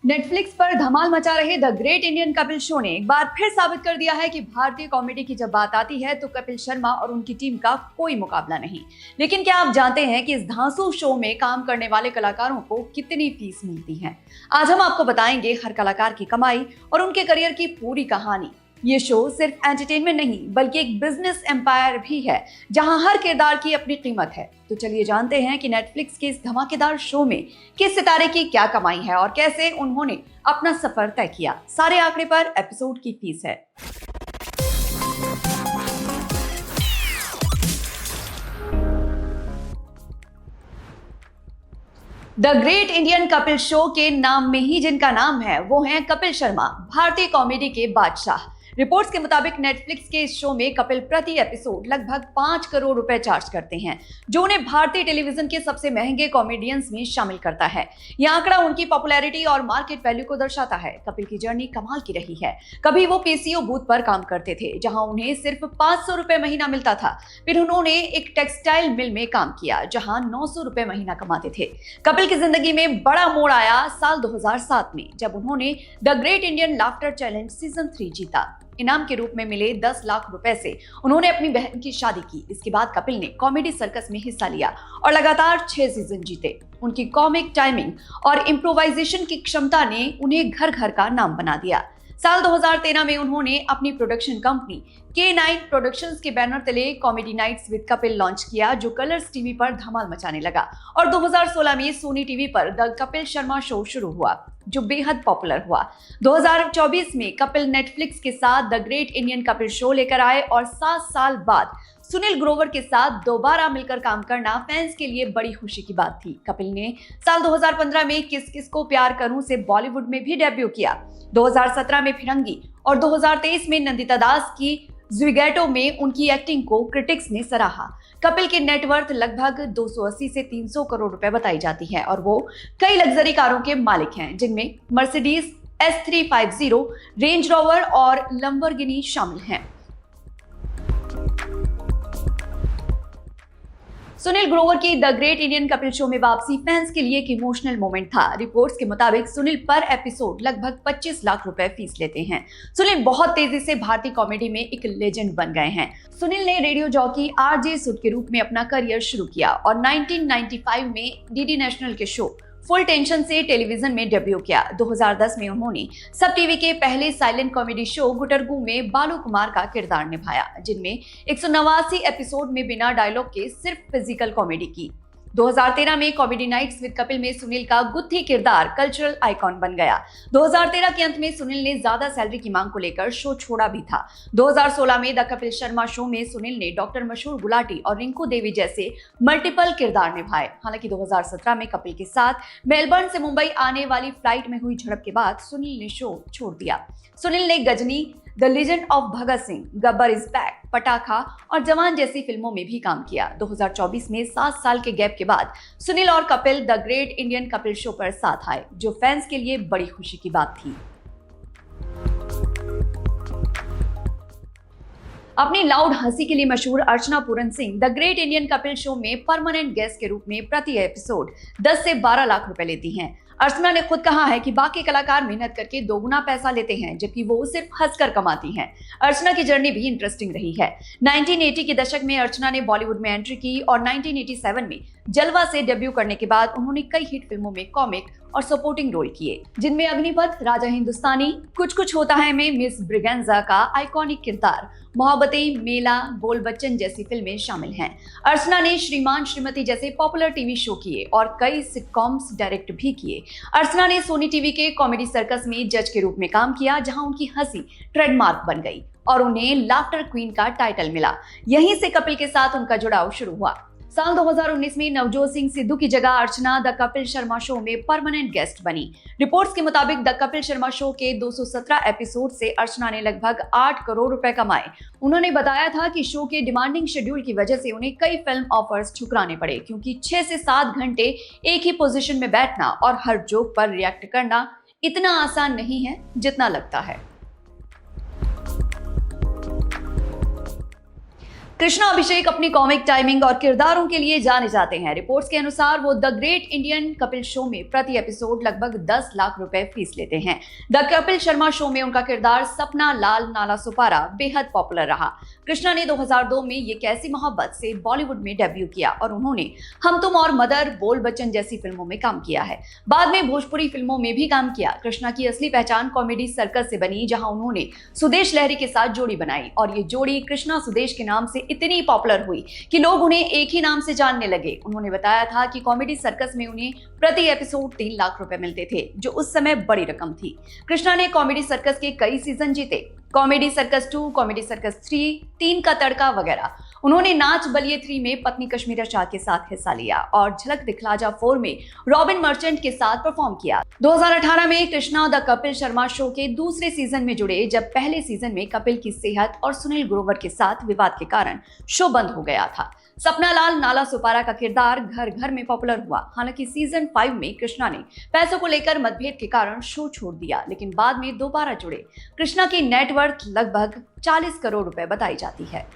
Netflix पर धमाल मचा रहे the great Indian Kapil show ने एक बार फिर साबित कर दिया है कि भारतीय कॉमेडी की जब बात आती है तो कपिल शर्मा और उनकी टीम का कोई मुकाबला नहीं। लेकिन क्या आप जानते हैं कि इस धांसू शो में काम करने वाले कलाकारों को कितनी फीस मिलती है? आज हम आपको बताएंगे हर कलाकार की कमाई और उनके करियर की पूरी कहानी। ये शो सिर्फ एंटरटेनमेंट नहीं बल्कि एक बिजनेस एम्पायर भी है जहां हर किरदार की अपनी कीमत है। तो चलिए जानते हैं कि नेटफ्लिक्स के इस धमाकेदार शो में किस सितारे की क्या कमाई है और कैसे उन्होंने अपना सफर तय किया। सारे आंकड़े पर एपिसोड की फीस है। The great Indian Kapil show के नाम में ही जिनका नाम है वो हैं कपिल शर्मा, भारतीय कॉमेडी के बादशाह। रिपोर्ट्स के मुताबिक नेटफ्लिक्स के इस शो में कपिल प्रति एपिसोड लगभग 5 करोड़ रुपए चार्ज करते हैं, जो उन्हें भारतीय टेलीविजन के सबसे महंगे कॉमेडियंस में शामिल करता है। यह आंकड़ा उनकी पॉपुलैरिटी और मार्केट वैल्यू को दर्शाता है। कपिल की जर्नी कमाल की रही है। कभी वो पीसीओ बूथ पर काम करते थे जहां उन्हें सिर्फ 500 रुपए महीना मिलता था। फिर उन्होंने एक टेक्सटाइल मिल में काम किया जहां 900 रुपए महीना कमाते थे। कपिल की जिंदगी में बड़ा मोड़ आया साल 2007 में जब उन्होंने the great Indian laughter challenge season 3 जीता। इनाम के रूप में मिले 10 लाख रुपए से उन्होंने अपनी बहन की शादी की। इसके बाद कपिल ने कॉमेडी सर्कस में हिस्सा लिया और लगातार 6 सीजन जीते। उनकी कॉमिक टाइमिंग और इम्प्रोवाइजेशन की क्षमता ने उन्हें घर घर का नाम बना दिया। साल 2013 में उन्होंने अपनी प्रोडक्शन कंपनी K9 प्रोडक्शंस के बैनर तले comedy nights with Kapil launch किया, जो कलर्स टीवी पर धमाल मचाने लगा। और 2016 में सोनी टीवी पर द कपिल शर्मा शो शुरू हुआ, जो बेहद पॉपुलर हुआ। 2024 में कपिल नेटफ्लिक्स के साथ the great Indian Kapil show लेकर आए और 7 साल बाद सुनील ग्रोवर के साथ दोबारा मिलकर काम करना फैंस के लिए बड़ी खुशी की बात थी। कपिल ने साल 2015 में किस किस को प्यार करूं से बॉलीवुड में भी डेब्यू किया। 2017 में फिरंगी और 2023 में नंदिता दास की ज़्विगैटो में उनकी एक्टिंग को क्रिटिक्स ने सराहा। कपिल की नेटवर्थ लगभग 280 से 300 करोड़ रुपए बताई जाती है और वो कई लग्जरी कारों के मालिक हैं, जिनमें मर्सिडीज S350, रेंज रोवर और लंबोर्गिनी शामिल हैं। सुनील ग्रोवर की the great Indian Kapil show में वापसी फैंस के लिए एक इमोशनल मोमेंट था। रिपोर्ट्स के मुताबिक सुनील पर एपिसोड लगभग 25 लाख रुपए फीस लेते हैं। सुनील बहुत तेजी से भारतीय कॉमेडी में एक लेजेंड बन गए हैं। सुनील ने रेडियो जॉकी RJ सुद के रूप में अपना करियर शुरू किया और 1995 में डीडी नेशनल के शो फुल टेंशन से टेलीविजन में डेब्यू किया। 2010 में उन्होंने सब टीवी के पहले साइलेंट कॉमेडी शो गुटरगू में बालू कुमार का किरदार निभाया, जिनमें 189 एपिसोड में बिना डायलॉग के सिर्फ फिजिकल कॉमेडी की। 2013 में कॉमेडी नाइट्स विद कपिल में सुनील का गुत्थी किरदार कल्चरल आइकॉन बन गया। 2013 के अंत में सुनील ने ज्यादा सैलरी की मांग को लेकर शो छोड़ा भी था। 2016 में द कपिल शर्मा शो में सुनील ने डॉक्टर मशहूर गुलाटी और रिंकू देवी जैसे मल्टीपल किरदार निभाए। हालांकि 2017 में कपिल के साथ मेलबर्न से मुंबई आने वाली फ्लाइट में हुई झड़प के बाद सुनील ने शो छोड़ दिया। सुनील ने Ghajini, the legend of Bhagat Singh, Gabbar is back, Pataakha और जवान जैसी फिल्मों में भी काम किया। 2024 में 7 साल के गैप के बाद सुनील और Kapil the great Indian Kapil show पर साथ आए, जो फैंस के लिए बड़ी खुशी की बात थी। अपनी लाउड हंसी के लिए मशहूर Archana Puran Singh the great Indian Kapil show में परमानेंट गेस्ट के रूप में प्रति एपिसोड 10 से 12 लाख रुपए लेती हैं। अर्चना ने खुद कहा है कि बाकी कलाकार मेहनत करके दोगुना पैसा लेते हैं, जबकि वो सिर्फ हंसकर कमाती हैं। अर्चना की जर्नी भी इंटरेस्टिंग रही है। 1980 के दशक में अर्चना ने बॉलीवुड में एंट्री की और 1987 में जलवा से डेब्यू करने के बाद उन्होंने कई हिट फिल्मों में कॉमिक और सपोर्टिंग रोल किए, जिनमें अग्निपथ, राजा हिंदुस्तानी, कुछ कुछ होता है में मिस ब्रिगेंजा का आइकॉनिक किरदार, मोहब्बतें, मेला, बोल बच्चन जैसी फिल्में शामिल हैं। अर्चना ने श्रीमान श्रीमती जैसे पॉपुलर टीवी शो किए और कई सिटकॉम्स डायरेक्ट भी किए। अर्चना ने सोनी टीवी के कॉमेडी सर्कस में जज के रूप में काम किया, जहां उनकी हंसी ट्रेडमार्क बन गई और उन्हें लाफ्टर क्वीन का टाइटल मिला। यहीं से कपिल के साथ उनका जुड़ाव शुरू हुआ। साल 2019 में नवजोत सिंह सिद्धू की जगह अर्चना द कपिल शर्मा शो में परमानेंट गेस्ट बनी। रिपोर्ट्स के मुताबिक द कपिल शर्मा शो के 217 एपिसोड से अर्चना ने लगभग 8 करोड़ रुपए कमाए। उन्होंने बताया था कि शो के डिमांडिंग शेड्यूल की वजह से उन्हें कई फिल्म ऑफर्स ठुकराने पड़े, क्योंकि 6 से 7 घंटे एक ही पोजीशन में बैठना और हर जोक पर रिएक्ट करना इतना आसान नहीं है जितना लगता है। कृष्णा अभिषेक अपनी कॉमिक टाइमिंग और किरदारों के लिए जाने जाते हैं। रिपोर्ट्स के अनुसार वो the great Indian Kapil show में प्रति एपिसोड लगभग 10 लाख रुपए फीस लेते हैं। द कपिल शर्मा शो में उनका किरदार सपना लाल नाला सुपारा बेहद पॉपुलर रहा। कृष्णा ने 2002 में ये कैसी मोहब्बत से बॉलीवुड में डेब्यू किया और उन्होंने हम तुम और मदर, बोल बच्चन जैसी फिल्मों में काम किया है। बाद में भोजपुरी फिल्मों में भी काम किया। कृष्णा की असली पहचान कॉमेडी सर्कस से बनी, जहां उन्होंने सुदेश लहरी के साथ जोड़ी बनाई और ये जोड़ी कृष्णा सुदेश के नाम से इतनी पॉपुलर हुई कि लोग उन्हें एक ही नाम से जानने लगे। उन्होंने बताया था कि कॉमेडी सर्कस में उन्हें प्रति एपिसोड 3 लाख रुपए मिलते थे, जो उस समय बड़ी रकम थी। कृष्णा ने कॉमेडी सर्कस के कई सीजन जीते, कॉमेडी सर्कस 2, कॉमेडी सर्कस 3, 3 का तड़का वगैरह। उन्होंने नाच बलिए 3 में पत्नी कश्मीरा शाह के साथ हिस्सा लिया और झलक दिखला जा 4 में रॉबिन मर्चेंट के साथ परफॉर्म किया। 2018 में कृष्णा द कपिल शर्मा शो के दूसरे सीजन में जुड़े, जब पहले सीजन में कपिल की सेहत और सुनील ग्रोवर के साथ विवाद के कारण शो बंद हो गया था। सपना लाल नाला सुपारा का किरदार घर घर में पॉपुलर हुआ। हालांकि सीजन 5 में कृष्णा ने पैसों को लेकर मतभेद के कारण शो छोड़ दिया, लेकिन बाद में दोबारा जुड़े। कृष्णा की नेटवर्थ लगभग 40 करोड़ रुपए बताई जाती है।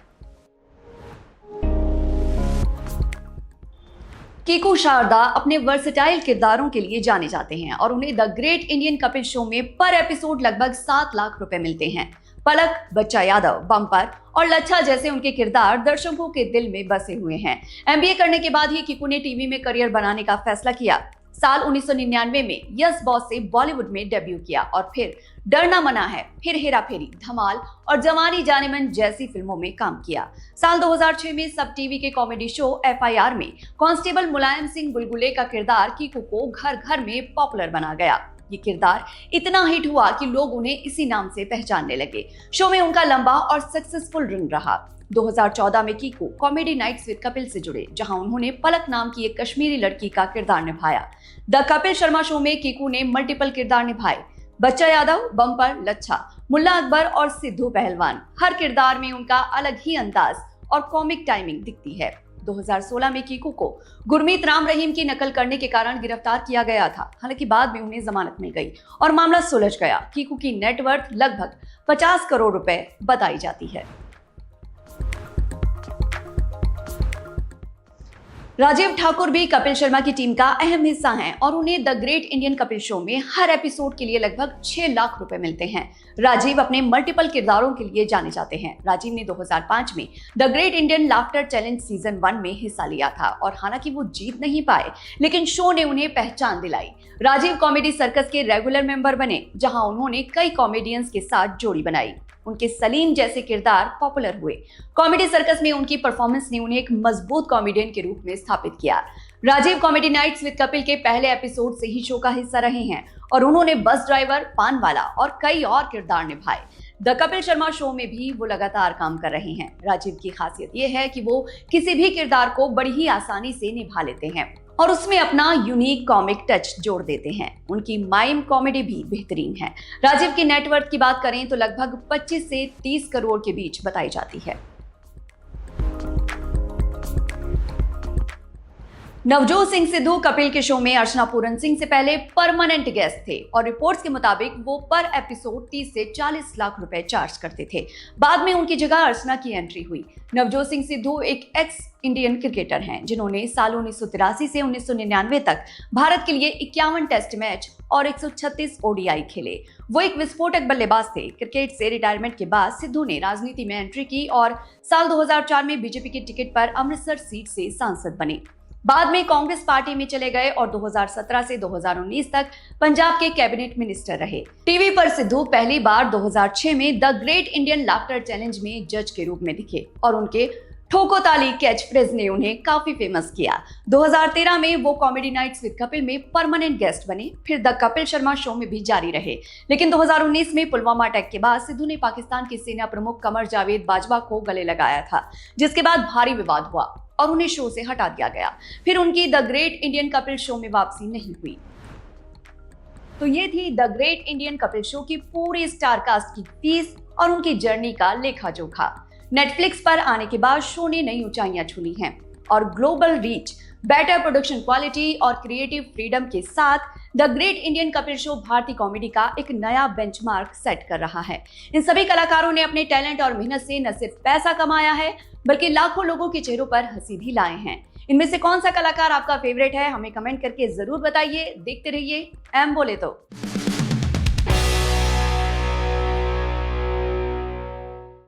कीकू शारदा अपने वर्सेटाइल किरदारों के लिए जाने जाते हैं और उन्हें the great Indian Kapil show में पर एपिसोड लगभग 7 लाख रुपए मिलते हैं। पलक, बच्चा यादव, बम्पर और लच्छा जैसे उनके किरदार दर्शकों के दिल में बसे हुए हैं। एमबीए करने के बाद ही कीकू ने टीवी में करियर बनाने का फैसला किया। साल 1999 में यस बॉस से बॉलीवुड में डेब्यू किया और फिर डरना मना है, फिर हेरा फेरी, धमाल और जवानी जाने मन जैसी फिल्मों में काम किया। साल 2006 में सब टीवी के कॉमेडी शो FIR में कांस्टेबल मुलायम सिंह बुलबुले का किरदार कीकू को घर घर में पॉपुलर बना गया। ये किरदार इतना हिट हुआ कि लोग उन्हें इसी नाम से पहचानने लगे। शो में उनका लंबा और सक्सेसफुल रन रहा। 2014 में Kiku comedy nights with Kapil से जुड़े, जहां उन्होंने पलक नाम की एक कश्मीरी लड़की का किरदार निभाया। द कपिल शर्मा शो में कीकू ने मल्टीपल किरदार निभाए। बच्चा यादव, बम्पर, लच्छा, मुल्ला अकबर और सिद्धू पहलवान। हर किरदार में उनका अलग ही अंदाज और कॉमिक टाइमिंग दिखती है। 2016 में कीकू को गुरमीत राम रहीम की नकल करने के कारण गिरफ्तार किया गया था। हालांकि बाद में उन्हें जमानत मिल गई और मामला सुलझ गया। कीकू की नेटवर्थ लगभग 50 करोड़ रुपए बताई जाती है। राजीव ठाकुर भी कपिल शर्मा की टीम का अहम हिस्सा हैं और उन्हें the great Indian Kapil show में हर एपिसोड के लिए लगभग 6 लाख रुपए मिलते हैं। राजीव अपने मल्टीपल किरदारों के लिए जाने जाते हैं। राजीव ने 2005 में the great Indian laughter challenge season 1 में हिस्सा लिया था और हालांकि वो जीत नहीं पाए, लेकिन शो ने उन्हें पहचान दिलाई। राजीव कॉमेडी सर्कस के रेगुलर मेंबर बने, जहां उन्होंने कई कॉमेडियंस के साथ जोड़ी बनाई। उनके सलीम जैसे किरदार पॉपुलर हुए। कॉमेडी सर्कस में उनकी परफॉर्मेंस ने उन्हें एक मजबूत कॉमेडियन के रूप में स्थापित किया। Rajiv comedy nights with Kapil के पहले एपिसोड से ही शो का हिस्सा रहे हैं और उन्होंने बस ड्राइवर, पान वाला और कई और किरदार निभाए। द कपिल शर्मा शो में भी वो लगातार काम कर रहे हैं। राजीव की खासियत ये है कि वो किसी भी किरदार को बड़ी ही आसानी से निभा लेते हैं और उसमें अपना यूनिक कॉमिक टच जोड़ देते हैं। उनकी माइम कॉमेडी भी बेहतरीन है। राजीव की नेटवर्थ की बात करें तो लगभग 25 से 30 करोड़ के बीच बताई जाती है। नवजोत सिंह सिद्धू कपिल के शो में अर्चना पूरन सिंह से पहले परमानेंट गेस्ट थे और रिपोर्ट्स के मुताबिक वो पर एपिसोड 30 से 40 लाख रुपए चार्ज करते थे। बाद में उनकी जगह अर्चना की एंट्री हुई। नवजोत सिंह सिद्धू एक एक्स इंडियन क्रिकेटर हैं, जिन्होंने साल 1983 से 1999 तक भारत के लिए 51 टेस्ट मैच और 136 ODI खेले। वो एक विस्फोटक बल्लेबाज थे। क्रिकेट से रिटायरमेंट के बाद सिद्धू ने राजनीति में एंट्री की और साल 2004 में बीजेपी की टिकट पर अमृतसर सीट से सांसद बने। बाद में कांग्रेस पार्टी में चले गए और 2017 से 2019 तक पंजाब के कैबिनेट मिनिस्टर रहे। टीवी पर सिद्धू पहली बार 2006 में the great Indian laughter challenge में जज के रूप में दिखे और उनके ठोको ताली कैच फ्रेज ने उन्हें काफी फेमस किया। 2013 में वो कॉमेडी नाइट्स विद कपिल में परमानेंट गेस्ट बने, फिर द कपिल शर्मा शो में भी जारी रहे। लेकिन 2019 में पुलवामा अटैक के बाद सिद्धू ने पाकिस्तान के सेना प्रमुख कमर जावेद बाजवा को गले लगाया था, जिसके बाद भारी विवाद हुआ और उन्हें शो से हटा दिया गया। फिर उनकी the great Indian Kapil show में वापसी नहीं हुई। तो ये थी the great Indian Kapil show की पूरी स्टार कास्ट की फीस और उनकी जर्नी का लेखा जोखा। नेटफ्लिक्स पर आने के बाद शो ने नई ऊंचाइयां छू ली हैं और global reach, better production quality और क्रिएटिव फ्रीडम के साथ the great Indian Kapil show भारतीय कॉमेडी का एक नया बेंचमार्क सेट कर रहा है। इन सभी कलाकारों ने अपने टैलेंट और मेहनत से न सिर्फ पैसा कमाया है, बल्कि लाखों लोगों के चेहरों पर हंसी भी लाए हैं। इनमें से कौन सा कलाकार आपका फेवरेट है, हमें कमेंट करके जरूर बताइए। देखते रहिए एम बोले तो।